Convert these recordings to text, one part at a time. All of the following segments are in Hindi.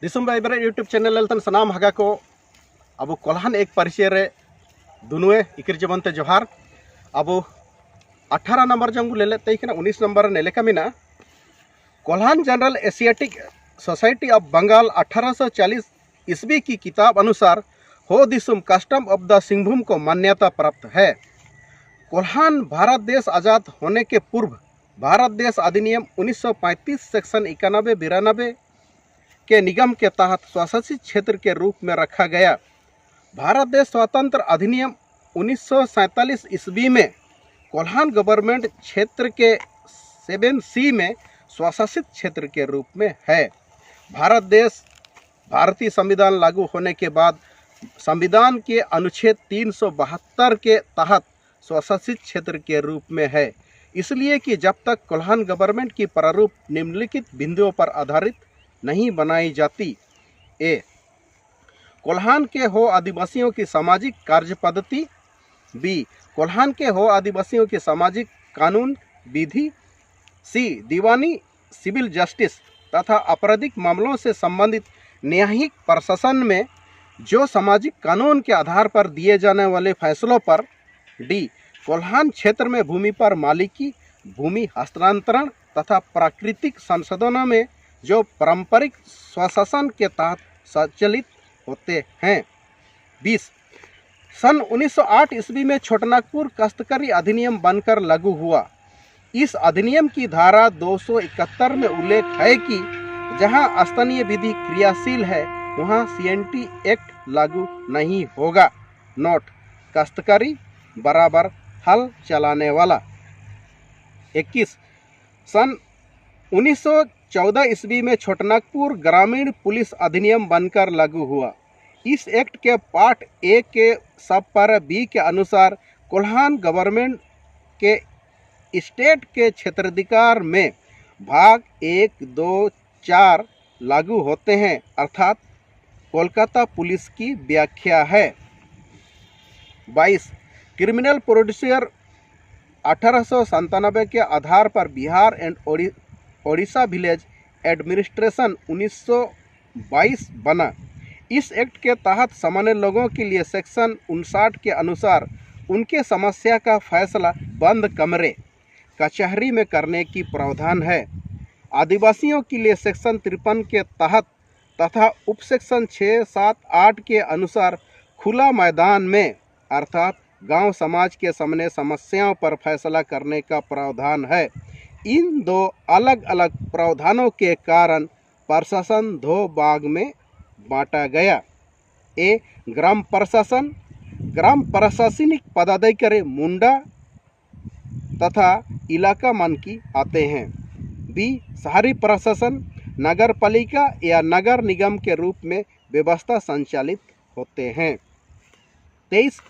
दिसुम बाइबरे यूट्यूब चैनल तन सनाम हगा को अब कोल्हान एक परिचय रे दुनुए इकिर जबनते जोहार अब 18 नंबर जंग ले लेते 19 नंबर नेले का मिना Kolhan general Asiatic society of Bengal 1840 ईस्वी की किताब अनुसार Ho Disum custom of the Singhbhum को मान्यता प्राप्त है। कोल्हान भारत देश आज़ाद होने के पूर्व भारत देश अधिनियम 1935 सेक्शन 91-92 के निगम के तहत स्वशासित क्षेत्र के रूप में रखा गया। भारत देश स्वतंत्र अधिनियम 1947 ईस्वी में कोल्हान गवर्नमेंट क्षेत्र के 7C में स्वशासित क्षेत्र के रूप में है। भारत देश भारतीय संविधान लागू होने के बाद संविधान के अनुच्छेद 372 के तहत स्वशासित क्षेत्र के रूप में है, इसलिए कि जब तक कोल्हान गवर्नमेंट की प्रारूप निम्नलिखित बिंदुओं पर आधारित नहीं बनाई जाती। ए, कोल्हान के हो आदिवासियों की सामाजिक कार्य पद्धति। बी, कोल्हान के हो आदिवासियों की सामाजिक कानून विधि। सी, दीवानी सिविल जस्टिस तथा आपराधिक मामलों से संबंधित न्यायिक प्रशासन में जो सामाजिक कानून के आधार पर दिए जाने वाले फैसलों पर। डी, कोल्हान क्षेत्र में भूमि पर मालिकी, भूमि हस्तांतरण तथा प्राकृतिक संशोधनों में जो पारंपरिक स्वशासन के तहत संचालित होते हैं। 20 सन 1908 ईस्वी में छोटानागपुर काश्तकारी अधिनियम बनकर लागू हुआ। इस अधिनियम की धारा 271 में उल्लेख है कि जहां स्थानीय विधि क्रियाशील है वहां CNT एक्ट लागू नहीं होगा। नोट, काश्तकारी बराबर हल चलाने वाला। 21 सन 1914 ईस्वी में छोटानागपुर ग्रामीण पुलिस अधिनियम बनकर लागू हुआ। इस एक्ट के पार्ट ए के सब पैरा बी के अनुसार कोल्हान गवर्नमेंट के स्टेट के क्षेत्राधिकार में भाग 1, 2, 4 लागू होते हैं, अर्थात कोलकाता पुलिस की व्याख्या है। 22 क्रिमिनल प्रोसीजर 1897 के आधार पर Bihar and Odisha village administration 1922 बना। इस एक्ट के तहत सामान्य लोगों के लिए सेक्शन 59 के अनुसार उनके समस्या का फैसला बंद कमरे कचहरी में करने की प्रावधान है। आदिवासियों के लिए सेक्शन 53 के तहत तथा उप सेक्शन 6, 7, 8 के अनुसार खुला मैदान में अर्थात गांव समाज के सामने समस्याओं पर फैसला करने का प्रावधान है। इन दो अलग अलग प्रावधानों के कारण प्रशासन दो भाग में बांटा गया। ए, ग्राम प्रशासन ग्राम प्रशासनिक पदाधिकारी मुंडा तथा इलाका मानकी आते हैं। बी, शहरी प्रशासन नगर पालिका या नगर निगम के रूप में व्यवस्था संचालित होते हैं। 23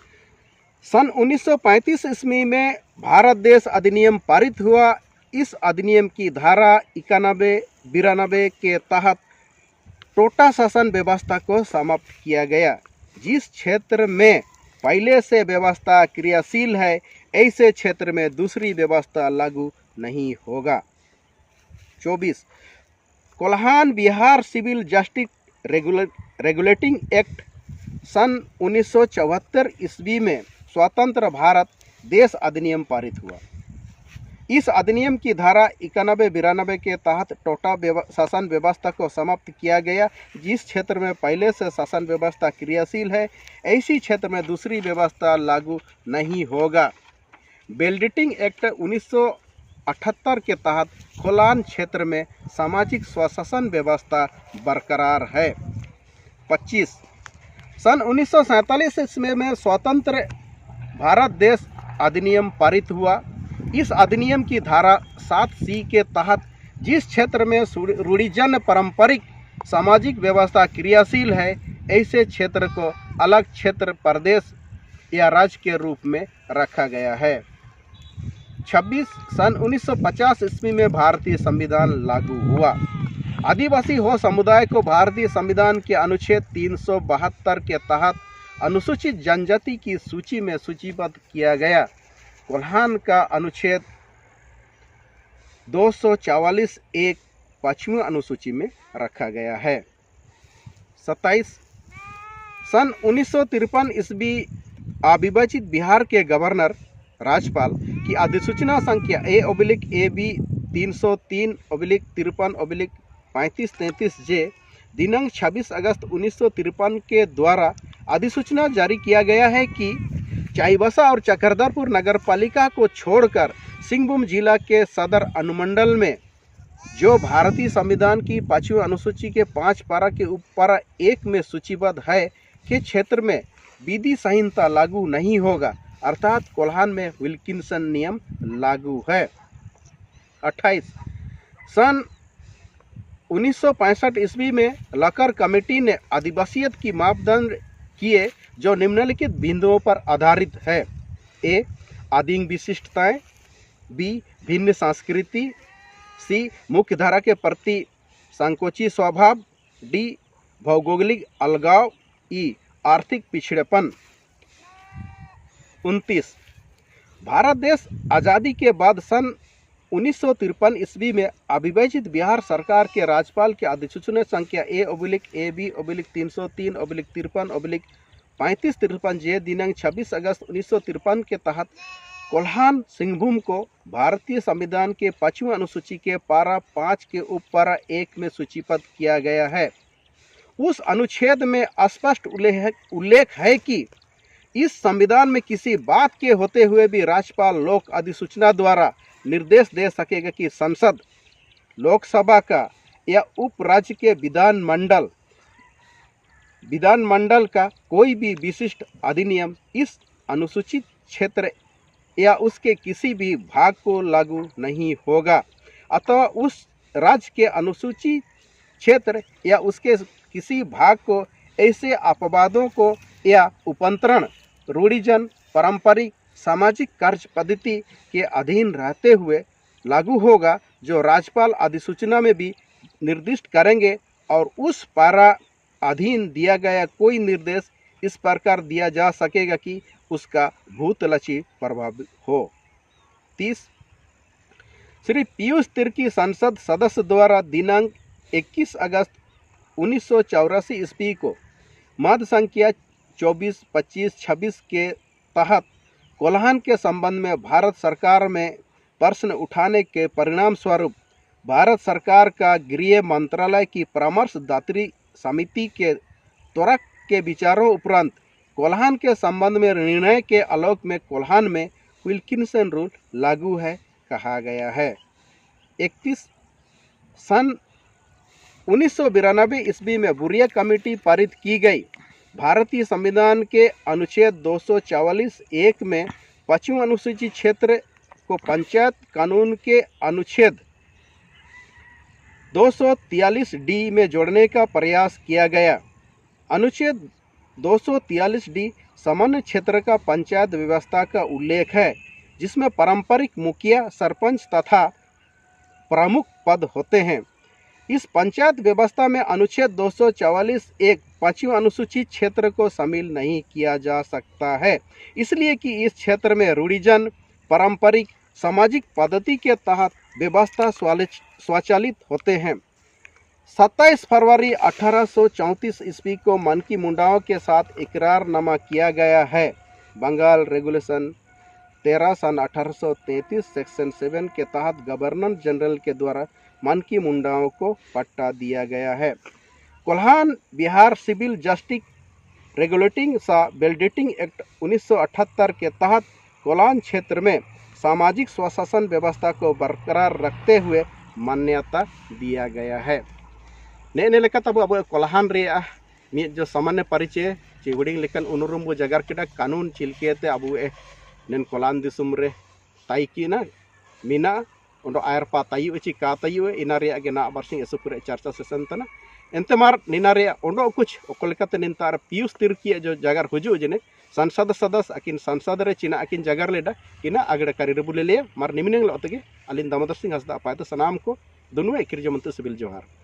सन 1935 ईस्वी में भारत देश अधिनियम पारित हुआ। इस अधिनियम की धारा 91-92 के तहत टोटा शासन व्यवस्था को समाप्त किया गया। जिस क्षेत्र में पहले से व्यवस्था क्रियाशील है ऐसे क्षेत्र में दूसरी व्यवस्था लागू नहीं होगा। 24 Kolhan Bihar civil justice regulating act सन 1974 ईस्वी में स्वतंत्र भारत देश अधिनियम पारित हुआ। इस अधिनियम की धारा 91-92 के तहत टोटा शासन व्यवस्था को समाप्त किया गया। जिस क्षेत्र में पहले से शासन व्यवस्था क्रियाशील है ऐसी क्षेत्र में दूसरी व्यवस्था लागू नहीं होगा। बेल्डिटिंग एक्ट 1978 के तहत कोल्हान क्षेत्र में सामाजिक स्वशासन व्यवस्था बरकरार है। 25 सन 1947 ईस्वी में स्वतंत्र भारत देश अधिनियम पारित हुआ। इस अधिनियम की धारा 7C के तहत जिस क्षेत्र में रूढ़िजन्य पारंपरिक सामाजिक व्यवस्था क्रियाशील है ऐसे क्षेत्र को अलग क्षेत्र, प्रदेश या राज्य के रूप में रखा गया है। 26 सन 1950 ईस्वी में भारतीय संविधान लागू हुआ। आदिवासी हो समुदाय को भारतीय संविधान के अनुच्छेद 372 के तहत अनुसूचित जनजाति की सूची में सूचीबद्ध किया गया। कोल्हान का अनुच्छेद 244(1) 5वीं अनुसूची में रखा गया है। 27 सन 1953 ईस्वी अविभाजित बिहार के गवर्नर राज्यपाल की अधिसूचना संख्या A/AB 303/53/3533 जे दिनांक 26 अगस्त 1953 के द्वारा अधिसूचना जारी किया गया है कि चाईबासा और चक्रधरपुर नगर पालिका को छोड़कर सिंहभूम जिला के सदर अनुमंडल में जो भारतीय संविधान की 5वीं अनुसूची के 5 पारा के उपपारा 1 में सूचीबद्ध है के क्षेत्र में विधि संहिता लागू नहीं होगा, अर्थात कोल्हान में विल्किंसन नियम लागू है। 28 सन 1965 ईस्वी में लकर कमेटी ने आदिवासियत की मापदंड किए जो निम्नलिखित बिंदुओं पर आधारित है। ए आदिम विशिष्टताएं, बी भिन्न संस्कृति, सी मुख्य धारा के प्रति संकोची स्वभाव, डी भौगोलिक अलगाव, ई आर्थिक पिछड़ेपन। 29 भारत देश आज़ादी के बाद सन 1953 ईस्वी में अविभाजित बिहार सरकार के राज्यपाल की अधिसूचना संख्या A/AB 303/53/3533 जे दिनांक 26 अगस्त 1953 के तहत कोल्हान सिंहभूम को भारतीय संविधान के 5वीं अनुसूची के पारा 5 के उपपारा 1 में सूचीबद्ध किया गया है। उस अनुच्छेद में स्पष्ट उल्लेख है कि इस संविधान में किसी बात के होते हुए भी राज्यपाल लोक अधिसूचना द्वारा निर्देश दे सकेगा कि संसद, लोकसभा का या उपराज्य के विधानमंडल का कोई भी विशिष्ट अधिनियम इस अनुसूचित क्षेत्र या उसके किसी भी भाग को लागू नहीं होगा, अथवा उस राज्य के अनुसूचित क्षेत्र या उसके किसी भाग को ऐसे अपवादों को या उपंतरण, रूढ़िजन, पारंपरिक, सामाजिक कार्य पद्धति के अधीन रहते हुए लागू होगा जो राज्यपाल अधिसूचना में भी निर्दिष्ट करेंगे और उस पारा अधीन दिया गया कोई निर्देश इस प्रकार दिया जा सकेगा कि उसका भूतलक्षी प्रभाव हो। 30 श्री पीयूष तिर्की संसद सदस्य द्वारा दिनांक 21 अगस्त 1984 ईस्वी को मद संख्या 24, 25, 26 के तहत कोल्हान के संबंध में भारत सरकार में प्रश्न उठाने के परिणाम स्वरूप भारत सरकार का गृह मंत्रालय की परामर्शदात्री समिति के त्वरक के विचारों उपरांत कोल्हान के संबंध में निर्णय के आलोक में कोल्हान में विल्किंसन रूल लागू है कहा गया है। 31 सन 1992 ईस्वी में बुरिया कमेटी पारित की गई भारतीय संविधान के अनुच्छेद 244(1) में 5वीं अनुसूची क्षेत्र को पंचायत कानून के अनुच्छेद 243D में जोड़ने का प्रयास किया गया। अनुच्छेद 243D सामान्य क्षेत्र का पंचायत व्यवस्था का उल्लेख है जिसमें पारंपरिक मुखिया, सरपंच तथा प्रमुख पद होते हैं। इस पंचायत व्यवस्था में अनुच्छेद 244(1) 5वीं अनुसूचित क्षेत्र को शामिल नहीं किया जा सकता है, इसलिए कि इस क्षेत्र में रूढ़िजन, पारंपरिक, सामाजिक पद्धति के तहत व्यवस्था स्वचालित होते हैं। 27 फरवरी 1834 ईस्वी को मनकी मुंडाओं के साथ इकरारनामा किया गया है। बंगाल रेगुलेशन 13 सन 1833 सेक्शन 7 के तहत गवर्नर जनरल के द्वारा मनकी मुंडाओं को पट्टा दिया गया है। Kolhan Bihar civil justice regulating validating act 1978 के तहत कोल्हान क्षेत्र में सामाजिक स्वशासन व्यवस्था को बरकरार रखते हुए मान्यता दिया गया है। ने लेका तब अब कोल्हान रे मित जो सामान्य परिचय चे हुडिंग लेकन उनुरुम बो जगार केटा कानून चिलकेते अब नेन कोल्हान दिसुम रे ताइकी ना मीना उन्डो आयर पा तायु ची का तायु इना रे गे ना बारसिंग एसुपुरे चर्चा सेशन तना एंते मार निना रे उन्डो कुछ ओकलकते निंतार पीयूष तिर्की जो जगार हुजु जने संसद सदस्य अकिन संसद रे चिना अकिन जगार लेडा इना अगड़ करी बुले ले मार निमिनेंग लतगे अलिन दामोदर सिंह हंसदा पायत सनाम को दुनु एकिर जमंत सिविल जोहार।